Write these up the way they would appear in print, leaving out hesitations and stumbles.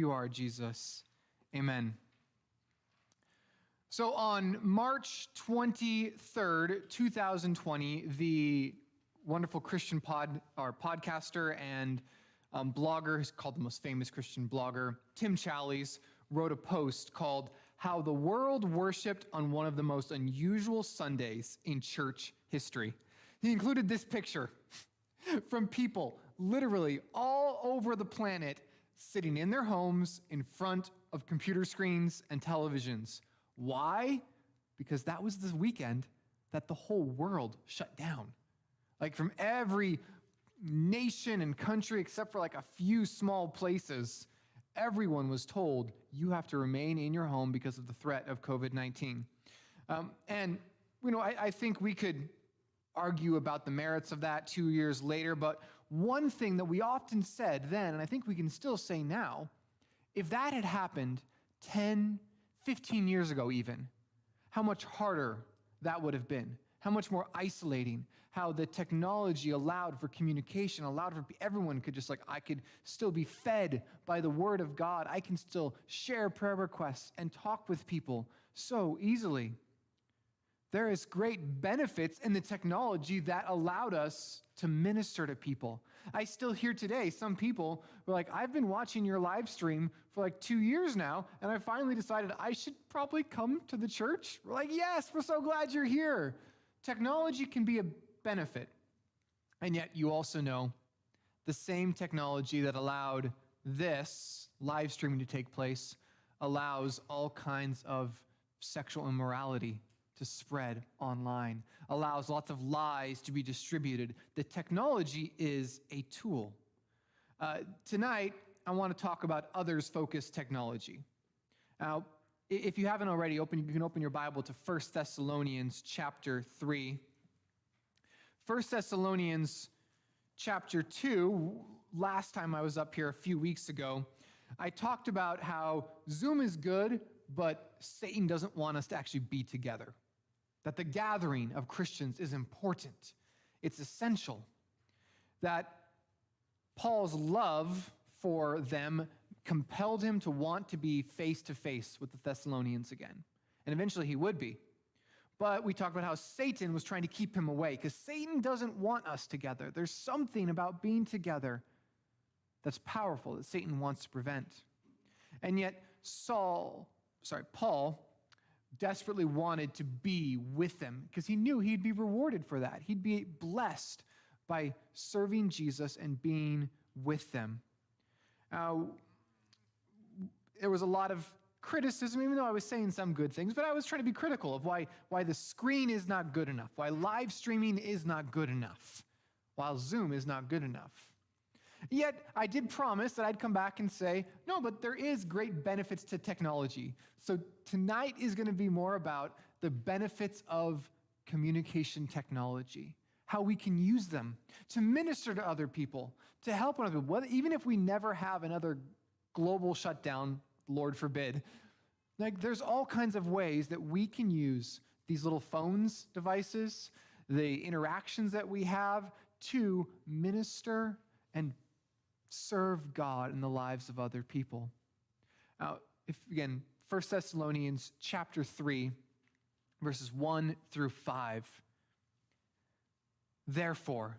You are, Jesus. Amen. So on March 23rd, 2020, the wonderful Christian podcaster and blogger, who's called the most famous Christian blogger, Tim Challies, wrote a post called "How the World Worshipped on One of the Most Unusual Sundays in Church History." He included this picture from people literally all over the planet sitting in their homes in front of computer screens and televisions. Why? Because that was the weekend that the whole world shut down. Like from every nation and country except for like a few small places, everyone was told you have to remain in your home because of the threat of COVID-19. I think we could argue about the merits of that 2 years later, but one thing that we often said then, and I think we can still say now, if that had happened 10, 15 years ago even, how much harder that would have been, how much more isolating, how the technology allowed for communication, allowed for everyone could just I could still be fed by the word of God. I can still share prayer requests and talk with people so easily. There is great benefits in the technology that allowed us to minister to people. I still hear today some people who are like, I've been watching your live stream for 2 years now, and I finally decided I should probably come to the church. We're like, yes, we're so glad you're here. Technology can be a benefit. And yet you also know the same technology that allowed this live streaming to take place allows all kinds of sexual immorality to spread online, allows lots of lies to be distributed. The technology is a tool. Tonight, I want to talk about others-focused technology. Now, if you haven't already, you can open your Bible to 1 Thessalonians chapter 3. 1 Thessalonians chapter 2, last time I was up here a few weeks ago, I talked about how Zoom is good, but Satan doesn't want us to actually be together. That the gathering of Christians is important. It's essential. That Paul's love for them compelled him to want to be face-to-face with the Thessalonians again. And eventually he would be. But we talked about how Satan was trying to keep him away, because Satan doesn't want us together. There's something about being together that's powerful that Satan wants to prevent. And yet Paul desperately wanted to be with them because he knew he'd be rewarded for that. He'd be blessed by serving Jesus and being with them. There was a lot of criticism, even though I was saying some good things, but I was trying to be critical of why the screen is not good enough, why live streaming is not good enough, while Zoom is not good enough. Yet, I did promise that I'd come back and say, no, but there is great benefits to technology. So tonight is going to be more about the benefits of communication technology, how we can use them to minister to other people, to help other people, even if we never have another global shutdown, Lord forbid. There's all kinds of ways that we can use these little phones, devices, the interactions that we have to minister and serve God in the lives of other people. Now, 1 Thessalonians chapter 3, verses 1 through 5. Therefore,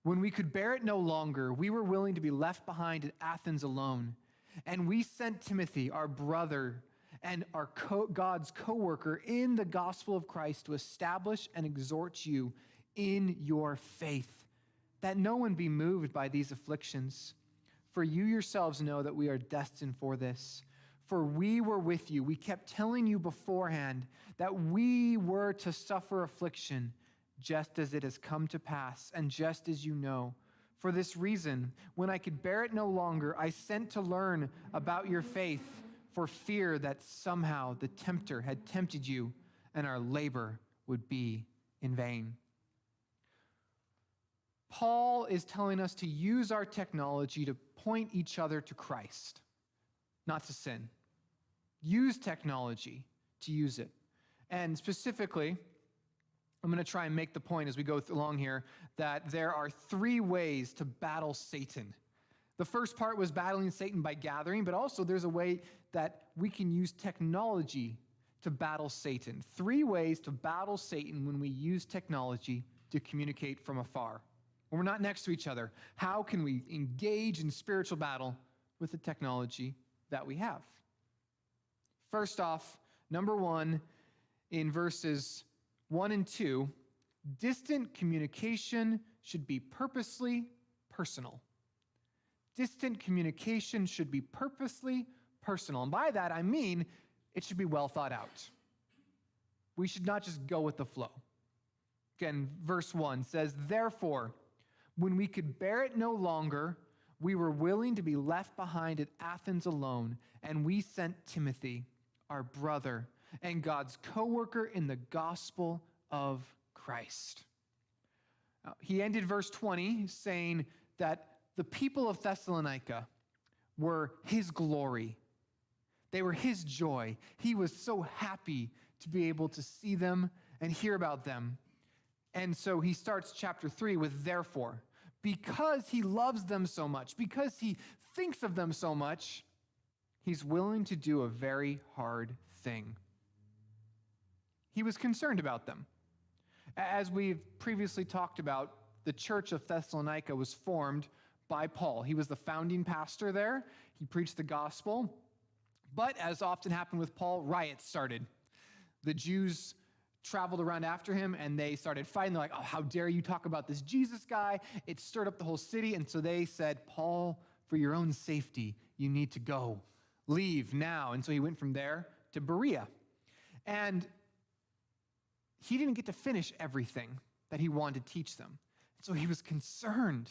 when we could bear it no longer, we were willing to be left behind at Athens alone, and we sent Timothy, our brother, and our God's co-worker in the gospel of Christ to establish and exhort you in your faith, that no one be moved by these afflictions. For you yourselves know that we are destined for this. For we were with you. We kept telling you beforehand that we were to suffer affliction, just as it has come to pass, and just as you know. For this reason, when I could bear it no longer, I sent to learn about your faith, for fear that somehow the tempter had tempted you, and our labor would be in vain. Paul is telling us to use our technology to point each other to Christ, not to sin. Use technology to use it. And specifically, I'm going to try and make the point as we go along here that there are 3 ways to battle Satan. The first part was battling Satan by gathering, but also there's a way that we can use technology to battle Satan. 3 ways to battle Satan when we use technology to communicate from afar. When we're not next to each other, how can we engage in spiritual battle with the technology that we have? First off, number 1, in verses 1 and 2, distant communication should be purposely personal. Distant communication should be purposely personal. And by that, I mean it should be well thought out. We should not just go with the flow. Again, verse 1 says, "Therefore, when we could bear it no longer, we were willing to be left behind at Athens alone, and we sent Timothy, our brother, and God's co-worker in the gospel of Christ." Now, he ended verse 20 saying that the people of Thessalonica were his glory. They were his joy. He was so happy to be able to see them and hear about them. And so he starts chapter 3 with "therefore." Because he loves them so much, because he thinks of them so much, he's willing to do a very hard thing. He was concerned about them. As we've previously talked about, the church of Thessalonica was formed by Paul. He was the founding pastor there. He preached the gospel. But as often happened with Paul, riots started. The Jews traveled around after him, and they started fighting. They're like, "Oh, how dare you talk about this Jesus guy?" It stirred up the whole city, and so they said, "Paul, for your own safety, you need to go. Leave now." And so he went from there to Berea. And he didn't get to finish everything that he wanted to teach them. So he was concerned.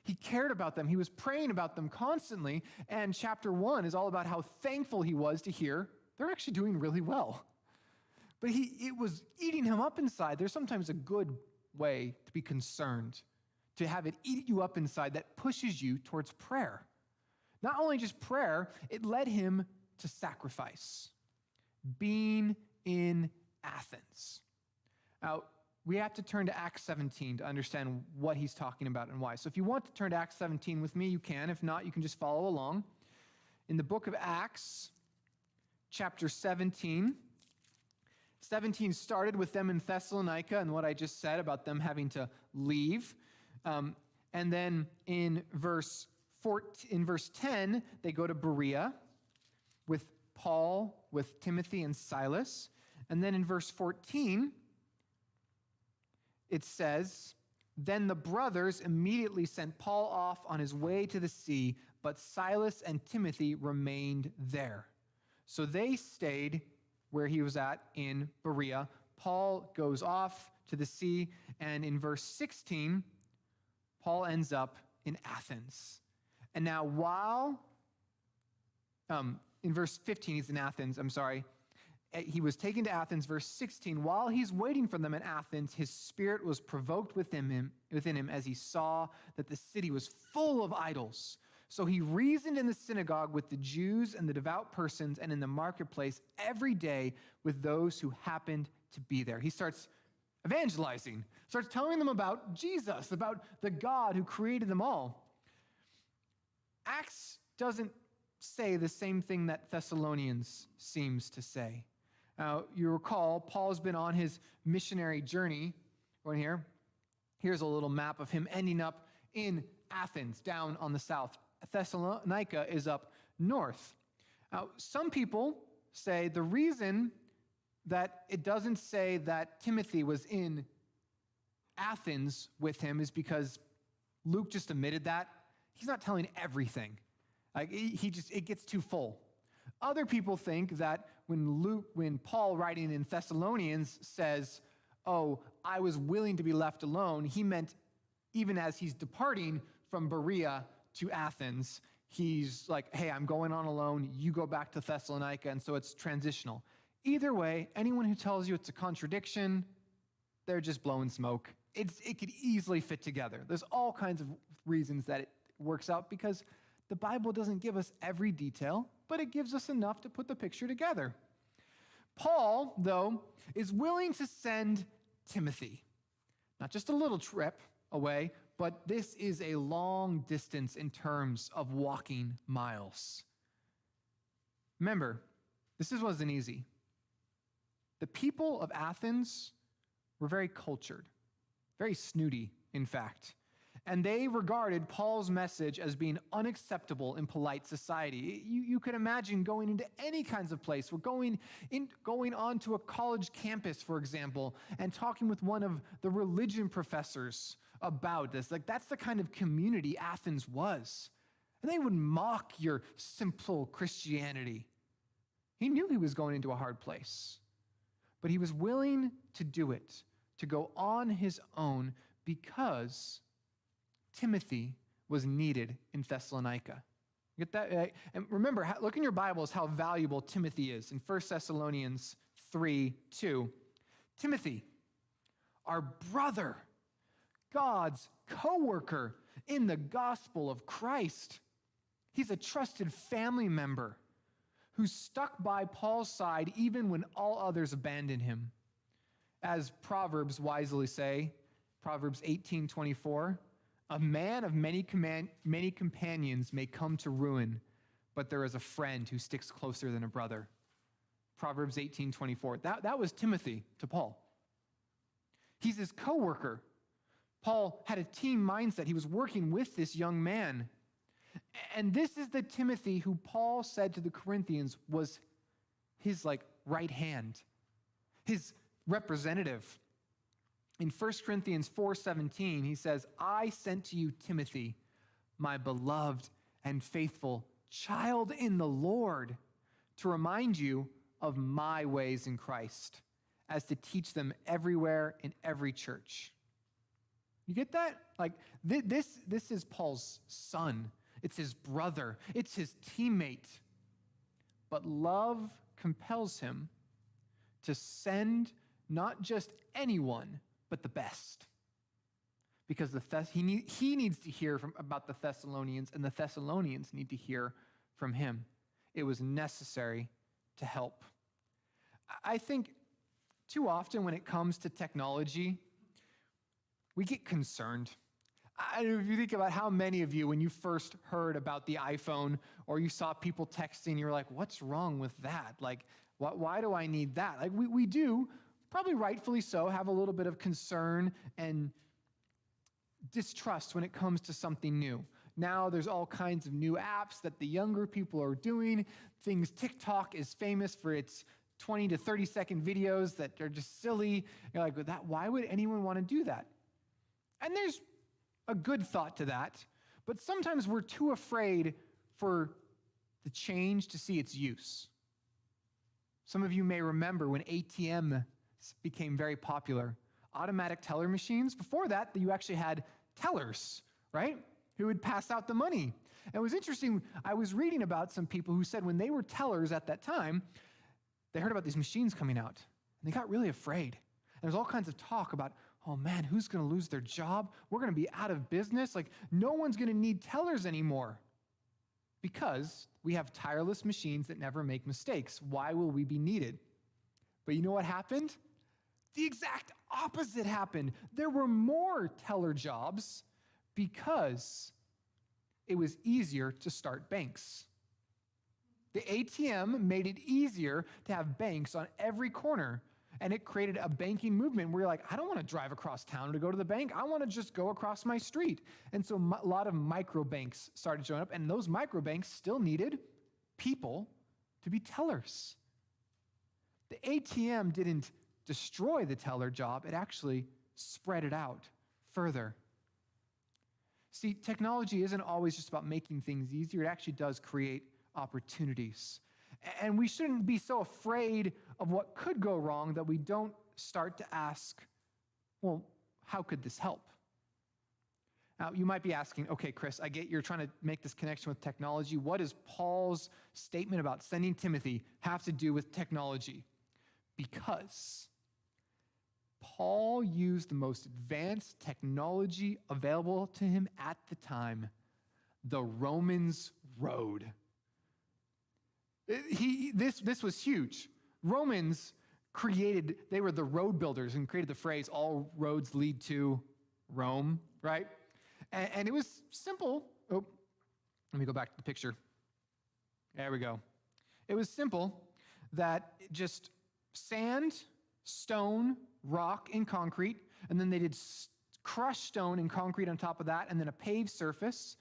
He cared about them. He was praying about them constantly. And chapter 1 is all about how thankful he was to hear they're actually doing really well. But it was eating him up inside. There's sometimes a good way to be concerned, to have it eat you up inside that pushes you towards prayer. Not only just prayer, it led him to sacrifice. Being in Athens. Now, we have to turn to Acts 17 to understand what he's talking about and why. So if you want to turn to Acts 17 with me, you can. If not, you can just follow along. In the book of Acts, chapter 17, 17 started with them in Thessalonica and what I just said about them having to leave. And then in verse 10, they go to Berea with Paul, with Timothy and Silas. And then in verse 14, it says, "Then the brothers immediately sent Paul off on his way to the sea, but Silas and Timothy remained there." So they stayed where he was at in Berea. Paul goes off to the sea, and in verse 16, Paul ends up in Athens. And now in verse 15, he's in Athens, he was taken to Athens, verse 16. While he's waiting for them in Athens, his spirit was provoked within him as he saw that the city was full of idols. So he reasoned in the synagogue with the Jews and the devout persons and in the marketplace every day with those who happened to be there. He starts evangelizing, starts telling them about Jesus, about the God who created them all. Acts doesn't say the same thing that Thessalonians seems to say. Now, you recall, Paul's been on his missionary journey. Right here. Here's a little map of him ending up in Athens, down on the south. Thessalonica is up north. Now, some people say the reason that it doesn't say that Timothy was in Athens with him is because Luke just omitted that. He's not telling everything. It gets too full. Other people think that when Paul, writing in Thessalonians, says, "Oh, I was willing to be left alone," he meant even as he's departing from Berea to Athens, he's like, "Hey, I'm going on alone. You go back to Thessalonica," and so it's transitional. Either way, anyone who tells you it's a contradiction, they're just blowing smoke. It could easily fit together. There's all kinds of reasons that it works out because the Bible doesn't give us every detail, but it gives us enough to put the picture together. Paul, though, is willing to send Timothy, not just a little trip away, but this is a long distance in terms of walking miles. Remember, this wasn't easy. The people of Athens were very cultured, very snooty, in fact. And they regarded Paul's message as being unacceptable in polite society. You could imagine going into any kinds of place. We're going onto a college campus, for example, and talking with one of the religion professors about this. Like, that's the kind of community Athens was. And they would mock your simple Christianity. He knew he was going into a hard place, but he was willing to do it, to go on his own, because Timothy was needed in Thessalonica. Get that? And remember, look in your Bibles how valuable Timothy is. In 1 Thessalonians 3:2, Timothy, our brother, God's co-worker in the gospel of Christ. He's a trusted family member who stuck by Paul's side even when all others abandoned him. As Proverbs wisely say, Proverbs 18:24, a man of many companions may come to ruin, but there is a friend who sticks closer than a brother. Proverbs 18:24. That was Timothy to Paul. He's his co-worker. Paul had a team mindset. He was working with this young man. And this is the Timothy who Paul said to the Corinthians was his right hand, his representative. In 1 Corinthians 4:17, he says, I sent to you Timothy, my beloved and faithful child in the Lord, to remind you of my ways in Christ, as to teach them everywhere in every church. You get that? This is Paul's son. It's his brother. It's his teammate. But love compels him to send not just anyone, but the best. Because he needs to hear about the Thessalonians, and the Thessalonians need to hear from him. It was necessary to help. I think too often when it comes to technology, we get concerned. If you think about how many of you, when you first heard about the iPhone or you saw people texting, you're like, what's wrong with that? Why do I need that? We do, probably rightfully so, have a little bit of concern and distrust when it comes to something new. Now there's all kinds of new apps that the younger people are doing. TikTok is famous for its 20 to 30 second videos that are just silly. You're like, why would anyone want to do that? And there's a good thought to that, but sometimes we're too afraid for the change to see its use. Some of you may remember when ATM became very popular. Automatic teller machines. Before that, you actually had tellers, right? Who would pass out the money. And it was interesting, I was reading about some people who said when they were tellers at that time, they heard about these machines coming out, and they got really afraid. And there's all kinds of talk about, oh man, who's going to lose their job? We're going to be out of business. No one's going to need tellers anymore because we have tireless machines that never make mistakes. Why will we be needed? But you know what happened? The exact opposite happened. There were more teller jobs because it was easier to start banks. The ATM made it easier to have banks on every corner. And it created a banking movement where you're like, I don't want to drive across town to go to the bank. I want to just go across my street. And so a lot of micro banks started showing up, and those micro banks still needed people to be tellers. The ATM didn't destroy the teller job. It actually spread it out further. See, technology isn't always just about making things easier. It actually does create opportunities. And we shouldn't be so afraid of what could go wrong that we don't start to ask, well, how could this help? Now, you might be asking, okay, Chris, I get you're trying to make this connection with technology. What does Paul's statement about sending Timothy have to do with technology? Because Paul used the most advanced technology available to him at the time, the Romans road. This was huge. Romans they were the road builders and created the phrase, all roads lead to Rome, right? And it was simple. Oh, let me go back to the picture. There we go. It was simple that just sand, stone, rock, and concrete, and then they did crushed stone and concrete on top of that, and then a paved surface.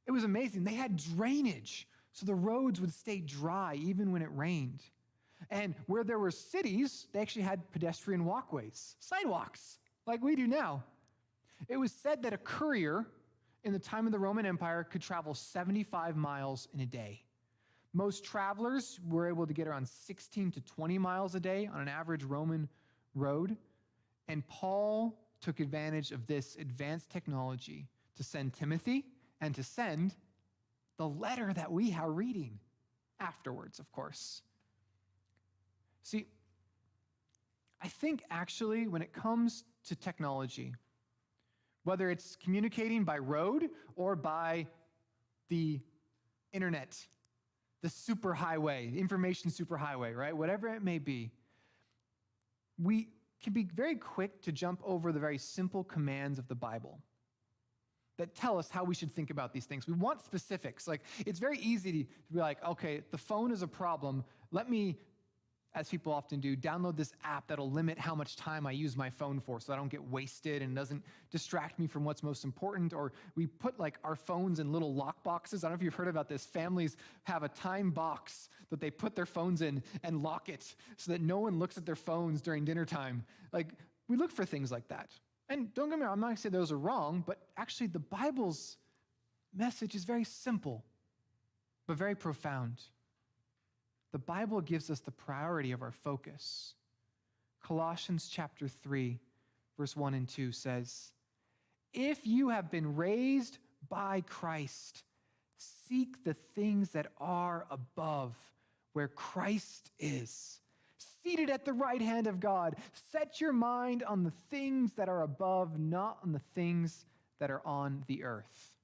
It was amazing. They had drainage, so the roads would stay dry even when it rained. And where there were cities, they actually had pedestrian walkways, sidewalks, like we do now. It was said that a courier in the time of the Roman Empire could travel 75 miles in a day. Most travelers were able to get around 16 to 20 miles a day on an average Roman road. And Paul took advantage of this advanced technology to send Timothy and to send the letter that we are reading afterwards, of course. See, I think actually when it comes to technology, whether it's communicating by road or by the internet, the superhighway, information superhighway, right? Whatever it may be, we can be very quick to jump over the very simple commands of the Bible that tell us how we should think about these things. We want specifics. Like, it's very easy to be like, okay, the phone is a problem. Let me, as people often do, download this app that'll limit how much time I use my phone for so I don't get wasted and doesn't distract me from what's most important. Or we put like our phones in little lock boxes. I don't know if you've heard about this. Families have a time box that they put their phones in and lock it so that no one looks at their phones during dinner time. Like, we look for things like that. And don't get me wrong, I'm not going to say those are wrong, but actually the Bible's message is very simple, but very profound. The Bible gives us the priority of our focus. Colossians chapter 3, verse 1 and 2 says, "If you have been raised by Christ, seek the things that are above, where Christ is, seated at the right hand of God. Set your mind on the things that are above, not on the things that are on the earth."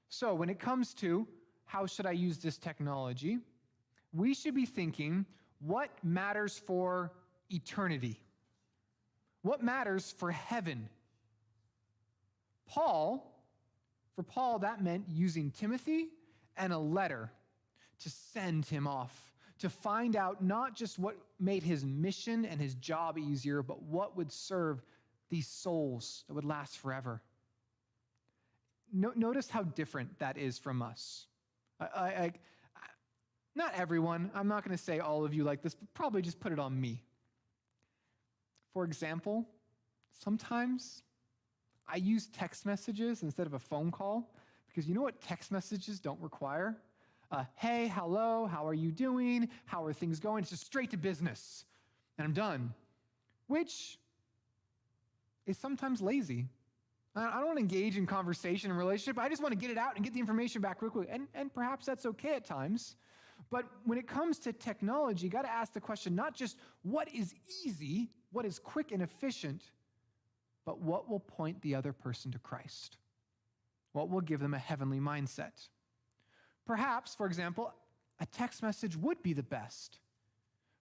So when it comes to how should I use this technology, we should be thinking, what matters for eternity? What matters for heaven? For Paul, that meant using Timothy and a letter to send him off, to find out not just what made his mission and his job easier, but what would serve these souls that would last forever. Notice how different that is from us. Not everyone, I'm not going to say all of you like this, but probably just put it on me. For example, sometimes I use text messages instead of a phone call, because you know what text messages don't require? Hey, hello, how are you doing? How are things going? It's just straight to business, and I'm done, which is sometimes lazy. I don't want to engage in conversation and relationship. I just want to get it out and get the information back real quick, and perhaps that's okay at times. But when it comes to technology, you got to ask the question, not just what is easy, what is quick and efficient, but what will point the other person to Christ? What will give them a heavenly mindset? Perhaps, for example, a text message would be the best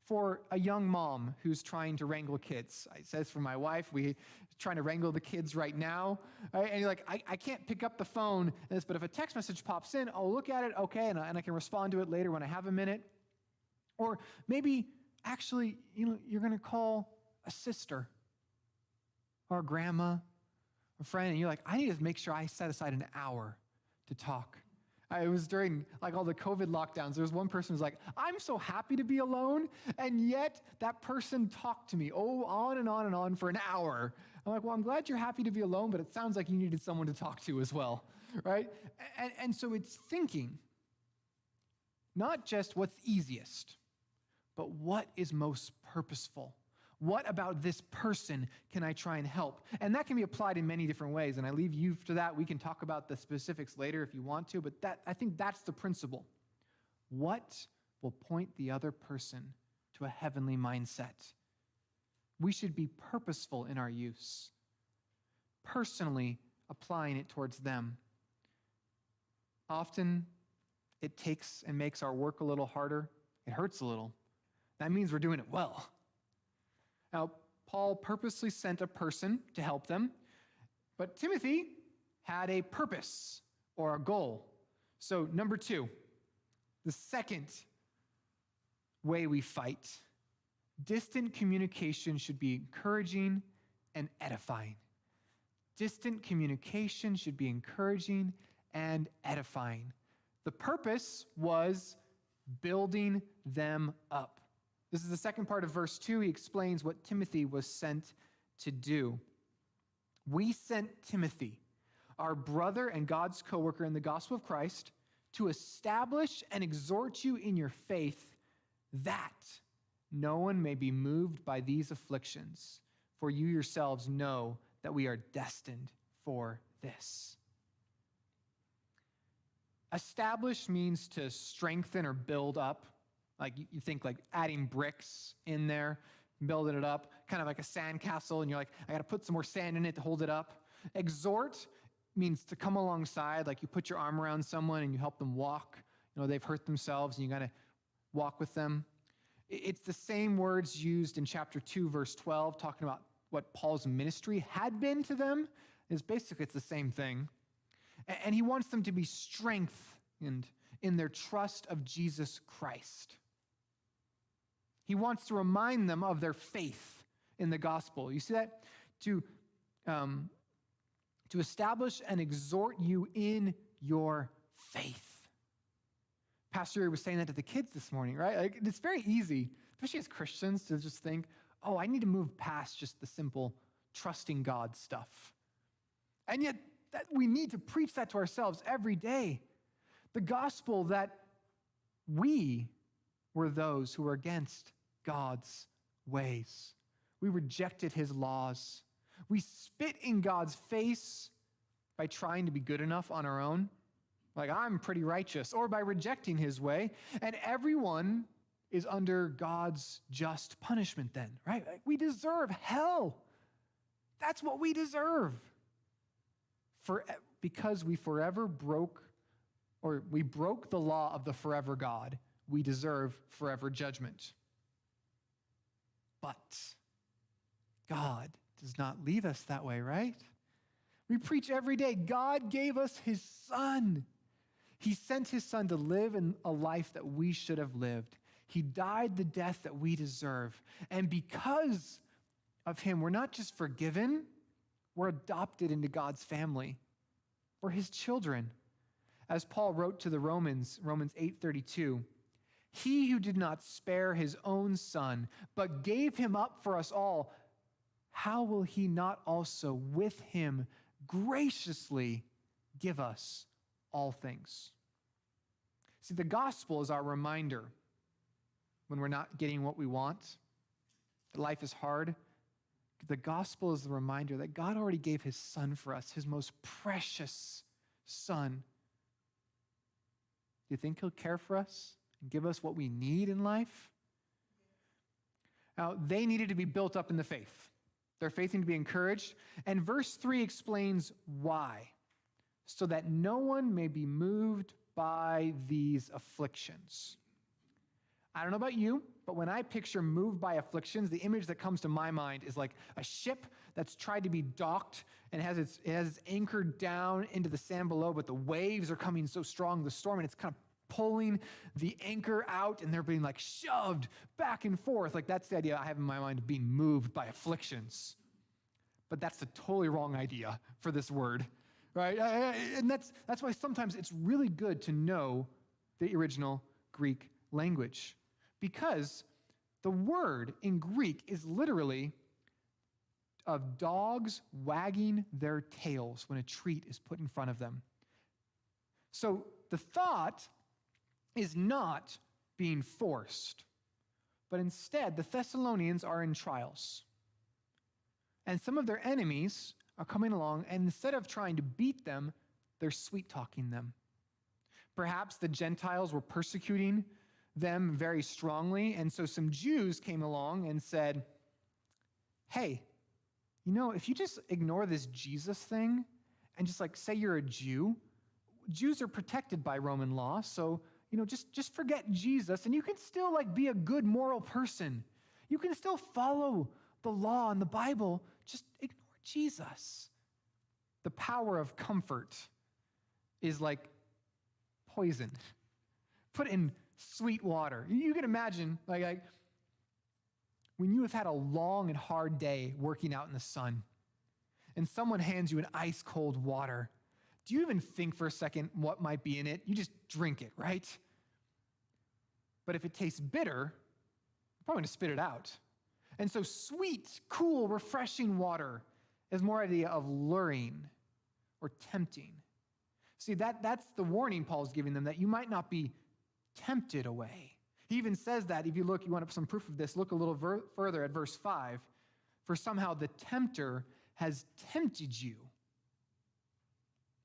for a young mom who's trying to wrangle kids. It says for my wife, we're trying to wrangle the kids right now. Right? And you're like, I can't pick up the phone, but if a text message pops in, I'll look at it, okay, and I can respond to it later when I have a minute. Or maybe actually, you're going to call a sister or a grandma, a friend, and you're like, I need to make sure I set aside an hour to talk. It was during all the COVID lockdowns. There was one person who was like, I'm so happy to be alone, and yet that person talked to me, on and on and on for an hour. I'm like, well, I'm glad you're happy to be alone, but it sounds like you needed someone to talk to as well, right? And so it's thinking, not just what's easiest, but what is most purposeful. What about this person can I try and help? And that can be applied in many different ways, and I leave you to that. We can talk about the specifics later if you want to, but I think that's the principle. What will point the other person to a heavenly mindset? We should be purposeful in our use, personally applying it towards them. Often, it takes and makes our work a little harder. It hurts a little. That means we're doing it well. Now, Paul purposely sent a person to help them, but Timothy had a purpose or a goal. So number 2, the second way we fight, distant communication should be encouraging and edifying. Distant communication should be encouraging and edifying. The purpose was building them up. This is the second part of verse 2. He explains what Timothy was sent to do. We sent Timothy, our brother and God's co-worker in the gospel of Christ, to establish and exhort you in your faith, that no one may be moved by these afflictions, for you yourselves know that we are destined for this. Establish means to strengthen or build up. Like you think like adding bricks in there, building it up, kind of like a sand castle, and you're like, I got to put some more sand in it to hold it up. Exhort means to come alongside, like you put your arm around someone and you help them walk. You know, they've hurt themselves and you got to walk with them. It's the same words used in chapter 2, verse 12, talking about what Paul's ministry had been to them. It's the same thing. And he wants them to be strengthened in their trust of Jesus Christ. He wants to remind them of their faith in the gospel. You see that? To establish and exhort you in your faith. Pastor Yuri was saying that to the kids this morning, right? Like, it's very easy, especially as Christians, to just think, oh, I need to move past just the simple trusting God stuff. And yet, that we need to preach that to ourselves every day. The gospel that we were those who were against God's ways. We rejected his laws. We spit in God's face by trying to be good enough on our own. Like, I'm pretty righteous, or by rejecting his way. And everyone is under God's just punishment then, right? We deserve hell. That's what we deserve. Because we broke the law of the forever God, we deserve forever judgment. But God does not leave us that way, right? We preach every day, God gave us his son. He sent his son to live in a life that we should have lived. He died the death that we deserve. And because of him, we're not just forgiven, we're adopted into God's family. We're his children. As Paul wrote to the Romans 8:32, he who did not spare his own son, but gave him up for us all, how will he not also with him graciously give us all things? See, the gospel is our reminder when we're not getting what we want, that life is hard. The gospel is the reminder that God already gave his son for us, his most precious son. Do you think he'll care for us and give us what we need in life? Now, they needed to be built up in the faith. Their faith needed to be encouraged. And verse 3 explains why. So that no one may be moved by these afflictions. I don't know about you, but when I picture moved by afflictions, the image that comes to my mind is like a ship that's tried to be docked and has its anchored down into the sand below, but the waves are coming so strong, the storm, and it's kind of pulling the anchor out, and they're being like shoved back and forth. Like, that's the idea I have in my mind of being moved by afflictions. But that's the totally wrong idea for this word, right? And that's why sometimes it's really good to know the original Greek language, because the word in Greek is literally of dogs wagging their tails when a treat is put in front of them. So the thought is not being forced, but instead the Thessalonians are in trials. And some of their enemies are coming along, and instead of trying to beat them, they're sweet-talking them. Perhaps the Gentiles were persecuting them very strongly, and so some Jews came along and said, hey, you know, if you just ignore this Jesus thing and just like say you're a Jew, Jews are protected by Roman law, so, you know, just forget Jesus, and you can still like be a good moral person. You can still follow the law and the Bible, just ignore Jesus. the power of comfort is like poison. Put in sweet water. You can imagine, like when you have had a long and hard day working out in the sun, and someone hands you an ice cold water, do you even think for a second what might be in it? You just drink it, right? But if it tastes bitter, you're probably going to spit it out. And so sweet, cool, refreshing water is more idea of luring or tempting. See, that's the warning Paul's giving them, that you might not be tempted away. He even says that, if you want some proof of this, look a little further at verse 5. For somehow the tempter has tempted you.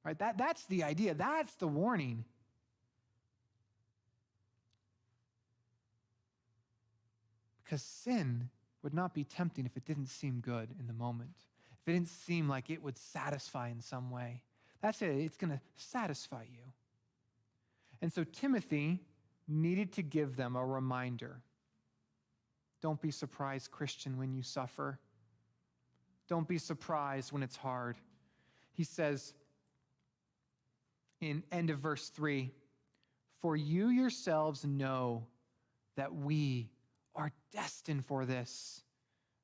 Right? That's the idea. That's the warning. Because sin would not be tempting if it didn't seem good in the moment. If it didn't seem like it would satisfy in some way. That's it. It's going to satisfy you. And so Timothy needed to give them a reminder. Don't be surprised, Christian, when you suffer. Don't be surprised when it's hard. He says in end of verse 3, for you yourselves know that we are destined for this.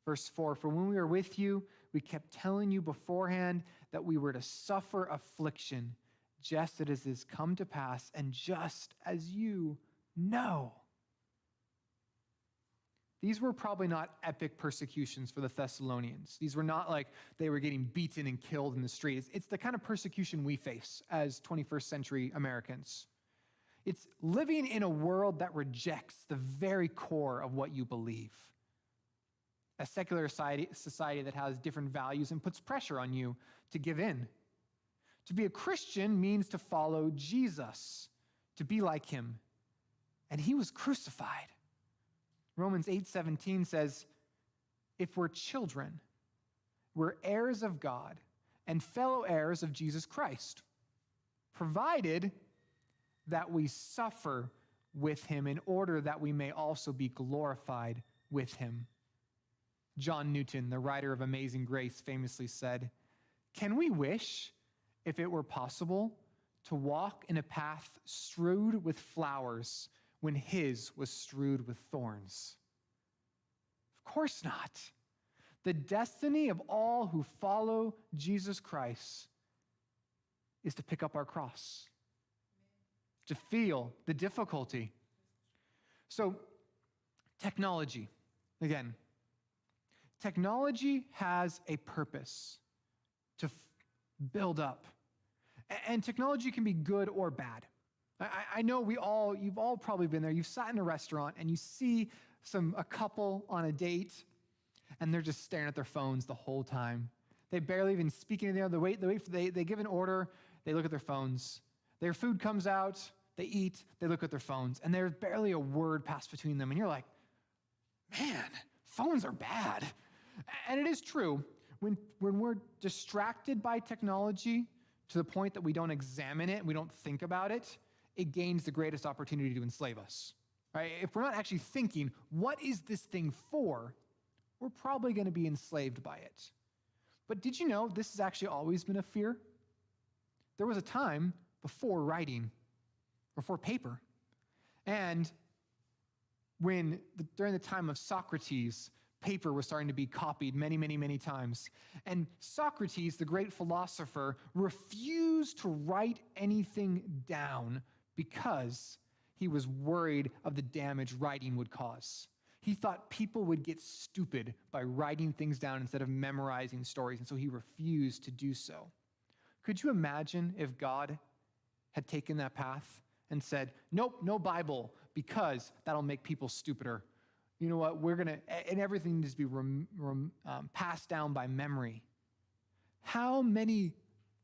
Verse 4, for when we were with you, we kept telling you beforehand that we were to suffer affliction, just as it has come to pass, and just as you know. These were probably not epic persecutions for the Thessalonians. These were not like they were getting beaten and killed in the streets. It's the kind of persecution we face as 21st century Americans. It's living in a world that rejects the very core of what you believe. A secular society that has different values and puts pressure on you to give in. To be a Christian means to follow Jesus, to be like him. And he was crucified. Romans 8:17 says, if we're children, we're heirs of God and fellow heirs of Jesus Christ, provided that we suffer with him in order that we may also be glorified with him. John Newton, the writer of Amazing Grace, famously said, can we wish, if it were possible, to walk in a path strewed with flowers when his was strewed with thorns? Of course not. The destiny of all who follow Jesus Christ is to pick up our cross, to feel the difficulty. So, technology, again, technology has a purpose to build up. And technology can be good or bad. I know you've all probably been there. You've sat in a restaurant and you see a couple on a date and they're just staring at their phones the whole time. They barely even speak anything. They give an order, they look at their phones. Their food comes out, they eat, they look at their phones, and there's barely a word passed between them. And you're like, man, phones are bad. And it is true. When we're distracted by technology to the point that we don't examine it and we don't think about it, it gains the greatest opportunity to enslave us. Right? If we're not actually thinking, what is this thing for, we're probably going to be enslaved by it. But did you know this has actually always been a fear? There was a time before writing, before paper. And during the time of Socrates, paper was starting to be copied many, many, many times. And Socrates, the great philosopher, refused to write anything down because he was worried of the damage writing would cause. He thought people would get stupid by writing things down instead of memorizing stories, and so he refused to do so. Could you imagine if God had taken that path and said, nope, no Bible, because that'll make people stupider. You know what, and everything needs to be passed down by memory. How many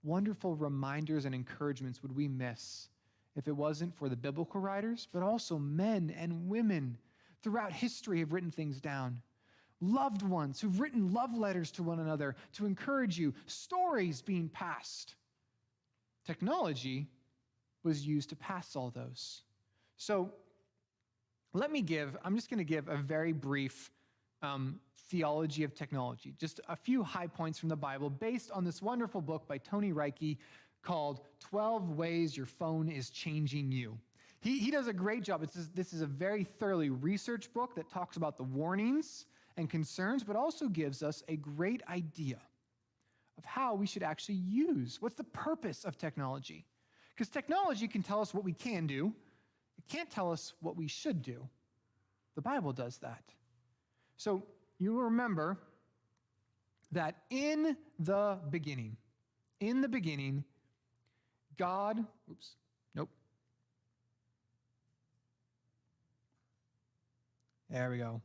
wonderful reminders and encouragements would we miss if it wasn't for the biblical writers, but also men and women throughout history have written things down. Loved ones who've written love letters to one another to encourage you, stories being passed. Technology was used to pass all those. So I'm just going to give a very brief theology of technology. Just a few high points from the Bible based on this wonderful book by Tony Reiki called 12 Ways Your Phone is Changing You. He does a great job. This is a very thoroughly researched book that talks about the warnings and concerns, but also gives us a great idea of how we should actually use, what's the purpose of technology? Because technology can tell us what we can do. It can't tell us what we should do. The Bible does that. So you will remember that in the beginning, God, there we go.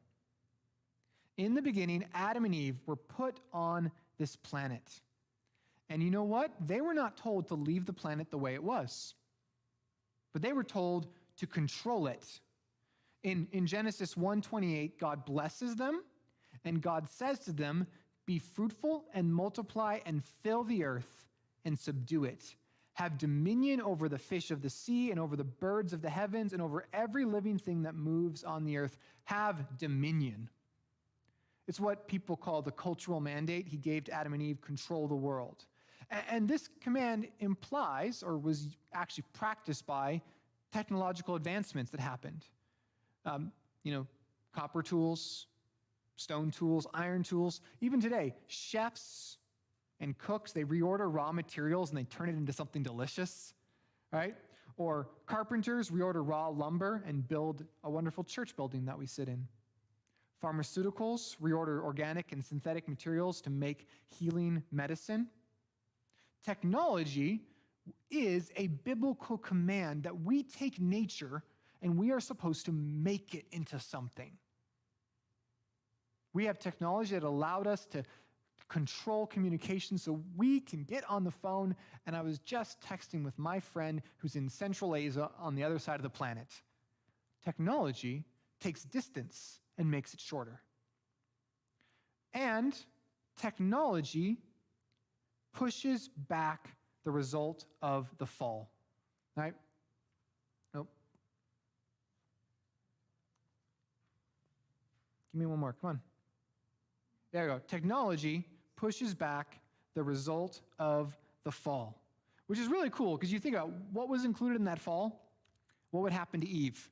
In the beginning, Adam and Eve were put on this planet. And you know what? They were not told to leave the planet the way it was, but they were told to control it. In Genesis 1:28, God blesses them, and God says to them, "Be fruitful and multiply and fill the earth and subdue it. Have dominion over the fish of the sea and over the birds of the heavens and over every living thing that moves on the earth. Have dominion." It's what people call the cultural mandate. He gave to Adam and Eve, control the world. And this command implies, or was actually practiced by, technological advancements that happened. Copper tools, stone tools, iron tools. Even today, chefs and cooks, they reorder raw materials and they turn it into something delicious, right? Or carpenters reorder raw lumber and build a wonderful church building that we sit in. Pharmaceuticals reorder organic and synthetic materials to make healing medicine. Technology is a biblical command that we take nature and we are supposed to make it into something. We have technology that allowed us to control communication so we can get on the phone. And I was just texting with my friend who's in Central Asia on the other side of the planet. Technology takes distance and makes it shorter. And technology pushes back the result of the fall. Right? Nope. Give me one more. Come on. There we go. Technology pushes back the result of the fall, which is really cool because you think about what was included in that fall. What would happen to Eve?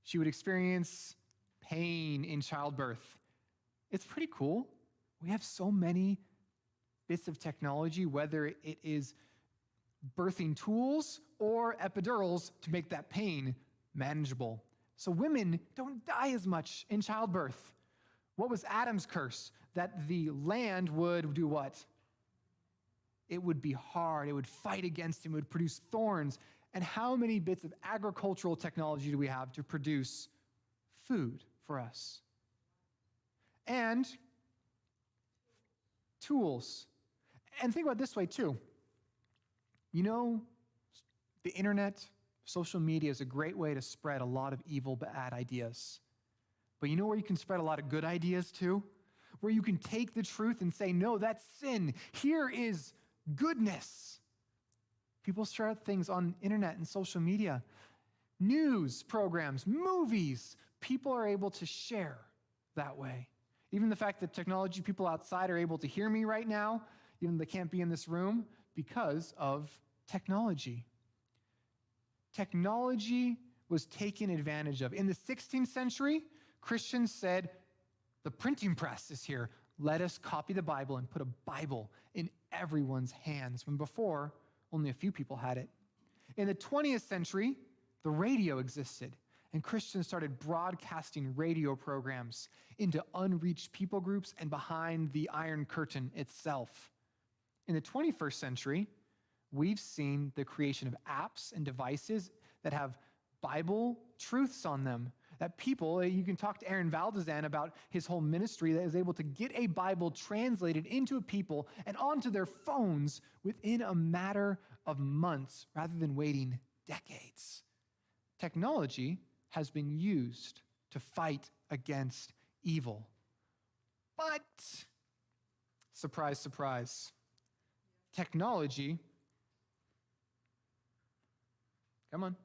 She would experience pain in childbirth. It's pretty cool. We have so many bits of technology, whether it is birthing tools or epidurals to make that pain manageable. So women don't die as much in childbirth. What was Adam's curse? That the land would do what? It would be hard. It would fight against him. It would produce thorns. And how many bits of agricultural technology do we have to produce food for us? And tools. And think about it this way too. You know, the internet, social media is a great way to spread a lot of evil, bad ideas. But you know where you can spread a lot of good ideas too? Where you can take the truth and say, no, that's sin. Here is goodness. People share things on internet and social media. News programs, movies, people are able to share that way. Even the fact that technology, people outside are able to hear me right now, even though they can't be in this room, because of technology. Technology was taken advantage of. In the 16th century, Christians said, the printing press is here. Let us copy the Bible and put a Bible in everyone's hands, when before, only a few people had it. In the 20th century, the radio existed, and Christians started broadcasting radio programs into unreached people groups and behind the Iron Curtain itself. In the 21st century, we've seen the creation of apps and devices that have Bible truths on them. That people, you can talk to Aaron Valdezan about his whole ministry that is able to get a Bible translated into a people and onto their phones within a matter of months rather than waiting decades. Technology has been used to fight against evil. But, surprise, surprise, technology, come on.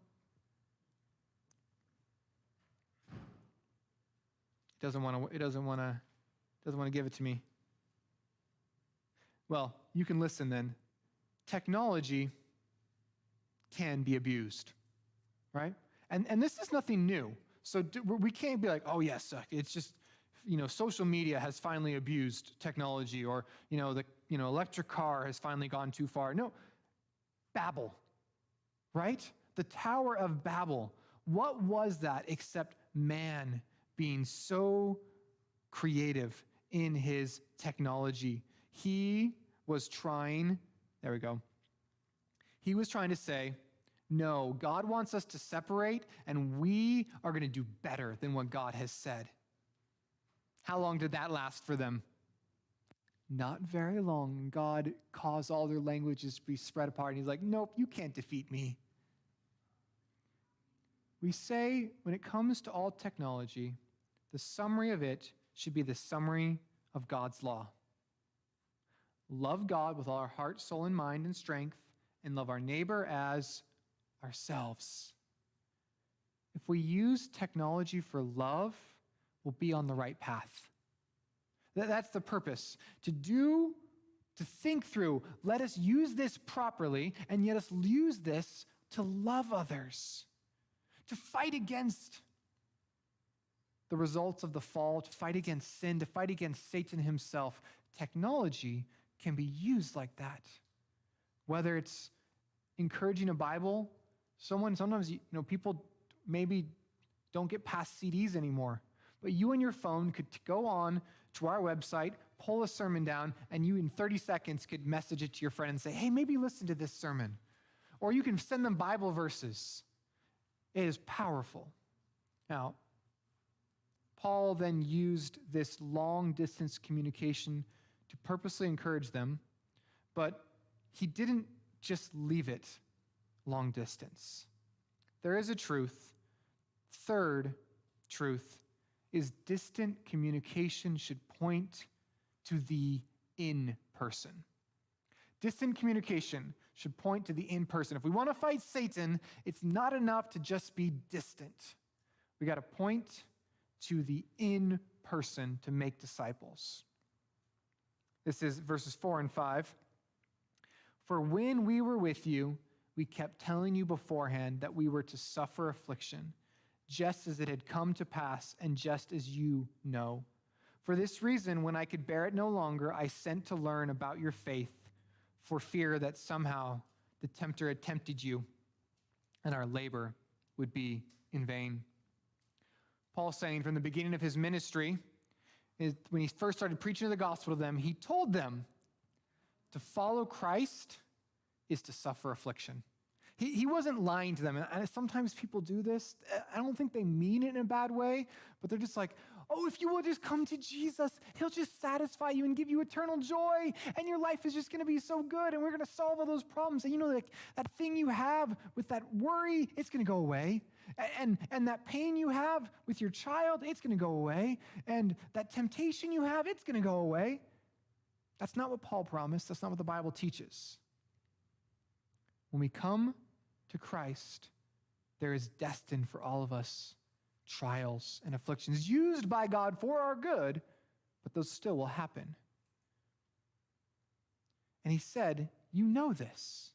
It doesn't want to Doesn't want to give it to me. Well, you can listen then. Technology can be abused, right? And this is nothing new. So we can't be like, oh yes, it's just, social media has finally abused technology, or, the electric car has finally gone too far. No, Babel, right? The Tower of Babel. What was that except man being so creative in his technology? He was trying to say, no, God wants us to separate, and we are going to do better than what God has said. How long did that last for them? Not very long. God caused all their languages to be spread apart, and he's like, nope, you can't defeat me. We say, when it comes to all technology, the summary of it should be the summary of God's law. Love God with all our heart, soul, and mind and strength, and love our neighbor as ourselves. If we use technology for love, we'll be on the right path. That's the purpose. To think through, let us use this properly, and yet us use this to love others, to fight against the results of the fall, to fight against sin, to fight against Satan himself. Technology can be used like that. Whether it's encouraging a Bible, sometimes people maybe don't get past CDs anymore, but you and your phone could go on to our website, pull a sermon down, and you in 30 seconds could message it to your friend and say, hey, maybe listen to this sermon. Or you can send them Bible verses. It is powerful. Now, Paul then used this long-distance communication to purposely encourage them, but he didn't just leave it long distance. There is a truth. Third truth is distant communication should point to the in-person. Distant communication should point to the in-person. If we want to fight Satan, it's not enough to just be distant. We got to point to the in-person to make disciples. This is verses 4 and 5. For when we were with you, we kept telling you beforehand that we were to suffer affliction, just as it had come to pass and just as you know. For this reason, when I could bear it no longer, I sent to learn about your faith, for fear that somehow the tempter had tempted you and our labor would be in vain. Paul's saying from the beginning of his ministry, when he first started preaching the gospel to them, he told them to follow Christ is to suffer affliction. He wasn't lying to them. And sometimes people do this. I don't think they mean it in a bad way, but they're just like, oh, if you will just come to Jesus, he'll just satisfy you and give you eternal joy, and your life is just going to be so good, and we're going to solve all those problems. And like that thing you have with that worry, it's going to go away. And that pain you have with your child, it's going to go away. And that temptation you have, it's going to go away. That's not what Paul promised. That's not what the Bible teaches. When we come to Christ, there is destined for all of us trials and afflictions used by God for our good, but those still will happen. And he said, you know this.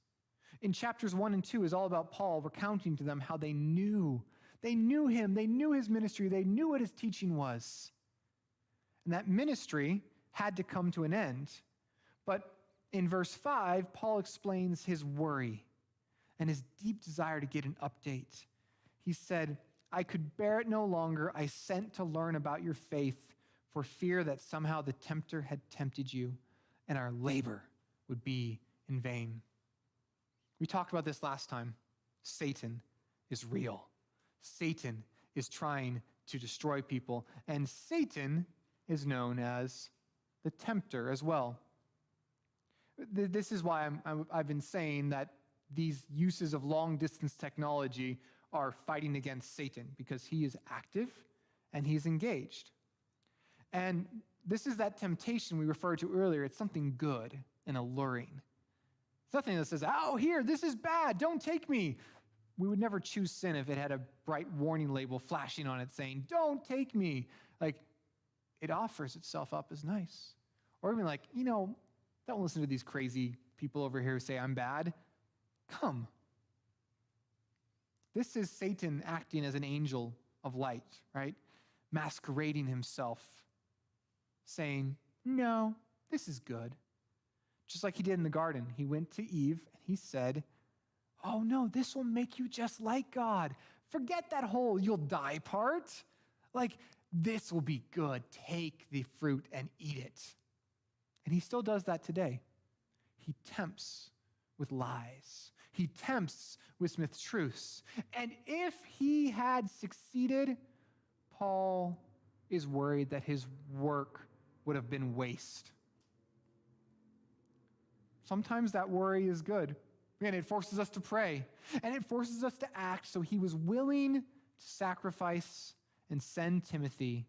In chapters 1 and 2 is all about Paul recounting to them how they knew him, they knew his ministry, they knew what his teaching was. And that ministry had to come to an end. But in verse 5, Paul explains his worry and his deep desire to get an update. He said, I could bear it no longer. I sent to learn about your faith for fear that somehow the tempter had tempted you and our labor would be in vain. We talked about this last time. Satan is real. Satan is trying to destroy people, and Satan is known as the tempter as well. This is why I've been saying that these uses of long-distance technology are fighting against Satan, because he is active and he's engaged. And this is that temptation we referred to earlier. It's something good and alluring. It's nothing that says, oh, here, this is bad, don't take me. We would never choose sin if it had a bright warning label flashing on it saying, don't take me. Like, it offers itself up as nice. Or even like, don't listen to these crazy people over here who say I'm bad. Come. This is Satan acting as an angel of light, right? Masquerading himself, saying, no, this is good. Just like he did in the garden. He went to Eve and he said, oh no, this will make you just like God. Forget that whole you'll die part. Like, this will be good. Take the fruit and eat it. And he still does that today. He tempts with lies. He tempts with truths. And if he had succeeded, Paul is worried that his work would have been waste. Sometimes that worry is good. And it forces us to pray. And it forces us to act. So he was willing to sacrifice and send Timothy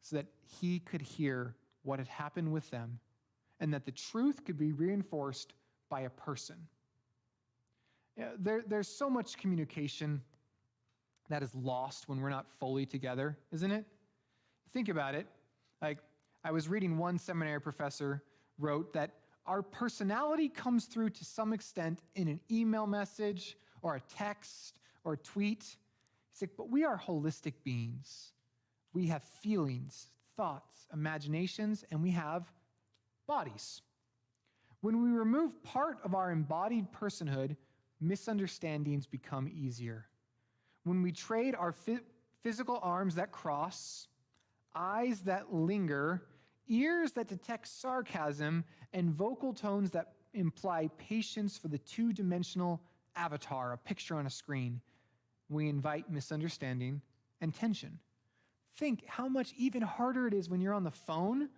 so that he could hear what had happened with them and that the truth could be reinforced by a person. There's so much communication that is lost when we're not fully together, isn't it? Think about it. Like, I was reading one seminary professor wrote that our personality comes through to some extent in an email message or a text or a tweet. He's like, but we are holistic beings. We have feelings, thoughts, imaginations, and we have bodies. When we remove part of our embodied personhood, misunderstandings become easier. When we trade our physical arms that cross, eyes that linger, ears that detect sarcasm, and vocal tones that imply patience for the two-dimensional avatar, a picture on a screen, we invite misunderstanding and tension. Think how much even harder it is when you're on the phone.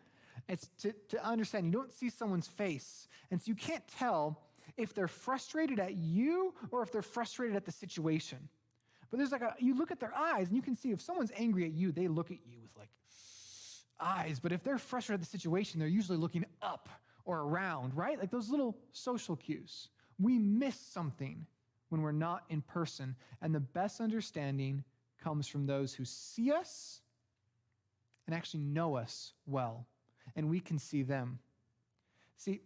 It's to understand you don't see someone's face, and so you can't tell if they're frustrated at you or if they're frustrated at the situation. But there's you look at their eyes, and you can see if someone's angry at you, they look at you with eyes. But if they're frustrated at the situation, they're usually looking up or around, right? Like those little social cues. We miss something when we're not in person, and the best understanding comes from those who see us and actually know us well, and we can see them. See,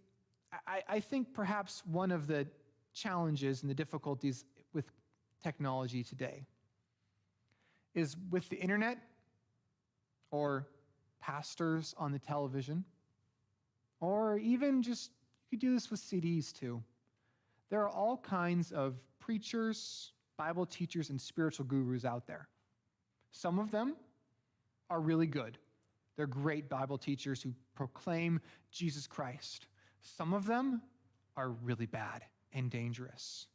I think perhaps one of the challenges and the difficulties with technology today is with the internet or pastors on the television, or even just, you could do this with CDs too. There are all kinds of preachers, Bible teachers, and spiritual gurus out there. Some of them are really good. They're great Bible teachers who proclaim Jesus Christ. Some of them are really bad and dangerous.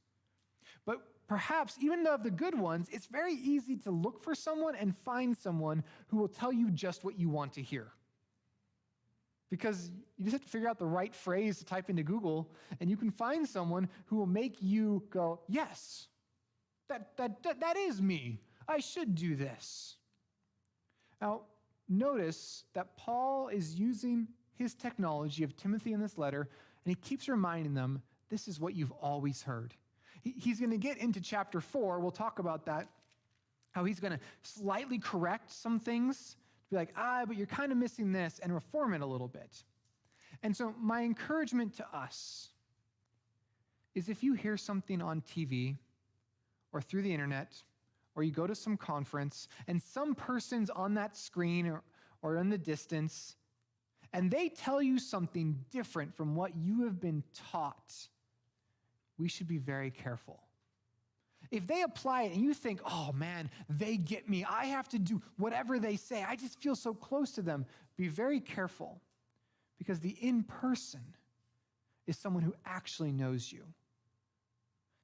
But perhaps, even of the good ones, it's very easy to look for someone and find someone who will tell you just what you want to hear. Because you just have to figure out the right phrase to type into Google, and you can find someone who will make you go, yes, that is me. I should do this. Now, notice that Paul is using his technology of Timothy in this letter, and he keeps reminding them, this is what you've always heard. He's going to get into chapter 4. We'll talk about that, how he's going to slightly correct some things, be like, but you're kind of missing this, and reform it a little bit. And so my encouragement to us is if you hear something on TV or through the internet, or you go to some conference, and some person's on that screen or in the distance, and they tell you something different from what you have been taught, we should be very careful. If they apply it and you think, oh man, they get me, I have to do whatever they say, I just feel so close to them, be very careful, because the in-person is someone who actually knows you.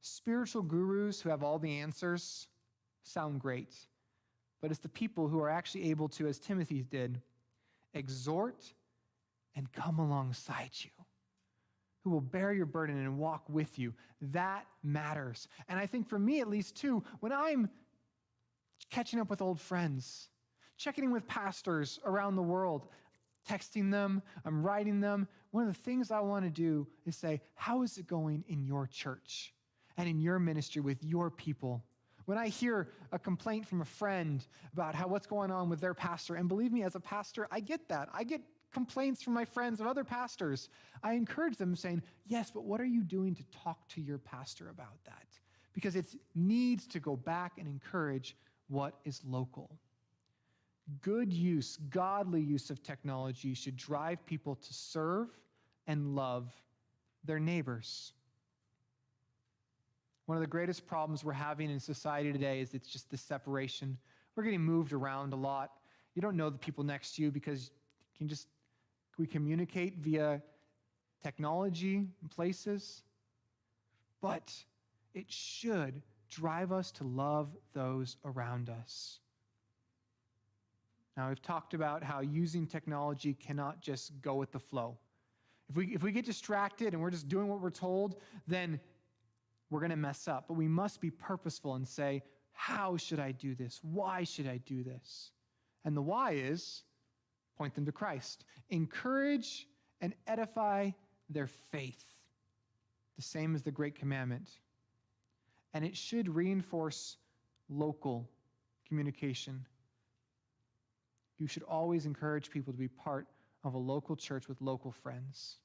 Spiritual gurus who have all the answers sound great, but it's the people who are actually able to, as Timothy did, exhort and come alongside you, who will bear your burden and walk with you. That matters. And I think for me, at least too, when I'm catching up with old friends, checking in with pastors around the world, texting them, I'm writing them, one of the things I want to do is say, how is it going in your church and in your ministry with your people? when I hear a complaint from a friend about what's going on with their pastor, and believe me, as a pastor, I get that. I get complaints from my friends of other pastors. I encourage them saying, yes, but what are you doing to talk to your pastor about that? Because it needs to go back and encourage what is local. Good use, godly use of technology should drive people to serve and love their neighbors. One of the greatest problems we're having in society today is it's just the separation. We're getting moved around a lot. You don't know the people next to you because we communicate via technology and places. But it should drive us to love those around us. Now, we've talked about how using technology cannot just go with the flow. If we get distracted and we're just doing what we're told, then we're going to mess up. But we must be purposeful and say, how should I do this? Why should I do this? And the why is, point them to Christ. Encourage and edify their faith, the same as the Great Commandment. And it should reinforce local communication. You should always encourage people to be part of a local church with local friends.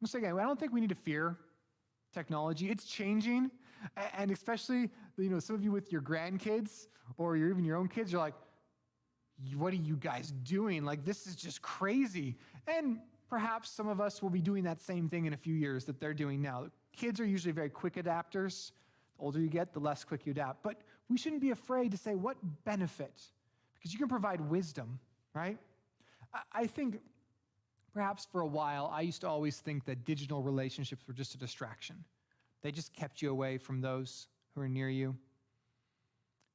I'm saying, I don't think we need to fear technology. It's changing, and especially, some of you with your grandkids or even your own kids, you're like, what are you guys doing? Like, this is just crazy. And perhaps some of us will be doing that same thing in a few years that they're doing now. Kids are usually very quick adapters. The older you get, the less quick you adapt. But we shouldn't be afraid to say, what benefit? Because you can provide wisdom, right? I think perhaps for a while, I used to always think that digital relationships were just a distraction. They just kept you away from those who are near you.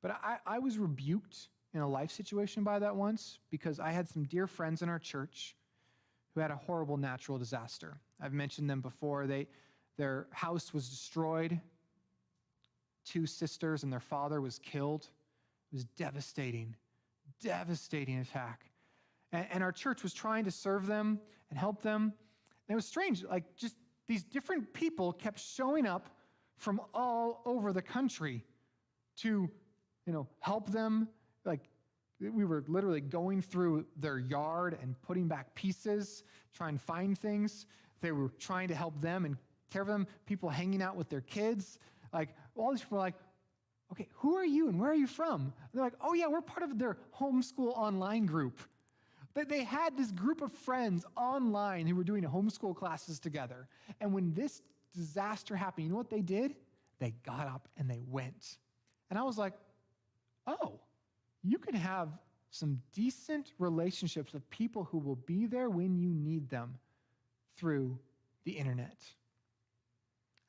But I was rebuked in a life situation by that once because I had some dear friends in our church who had a horrible natural disaster. I've mentioned them before. Their house was destroyed. 2 sisters and their father was killed. It was devastating attack. And our church was trying to serve them and help them. And it was strange, just these different people kept showing up from all over the country to, help them. We were literally going through their yard and putting back pieces, trying to find things. They were trying to help them and care for them, people hanging out with their kids. All these people were like, okay, who are you and where are you from? And they're like, oh yeah, we're part of their homeschool online group. They had this group of friends online who were doing homeschool classes together. And when this disaster happened, you know what they did? They got up and they went. And I was like, oh, you can have some decent relationships with people who will be there when you need them through the internet.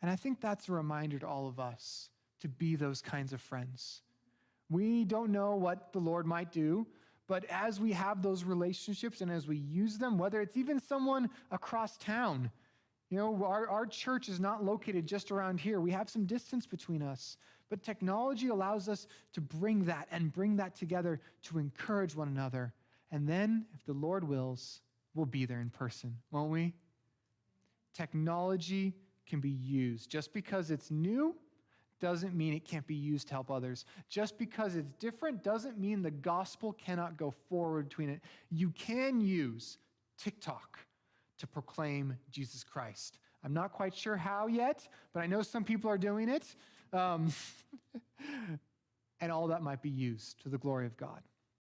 And I think that's a reminder to all of us to be those kinds of friends. We don't know what the Lord might do, but as we have those relationships and as we use them, whether it's even someone across town, our church is not located just around here. We have some distance between us, but technology allows us to bring that together to encourage one another. And then, if the Lord wills, we'll be there in person, won't we? Technology can be used. Just because it's new doesn't mean it can't be used to help others. Just because it's different doesn't mean the gospel cannot go forward between it. You can use TikTok to proclaim Jesus Christ. I'm not quite sure how yet, but I know some people are doing it. And all that might be used to the glory of God.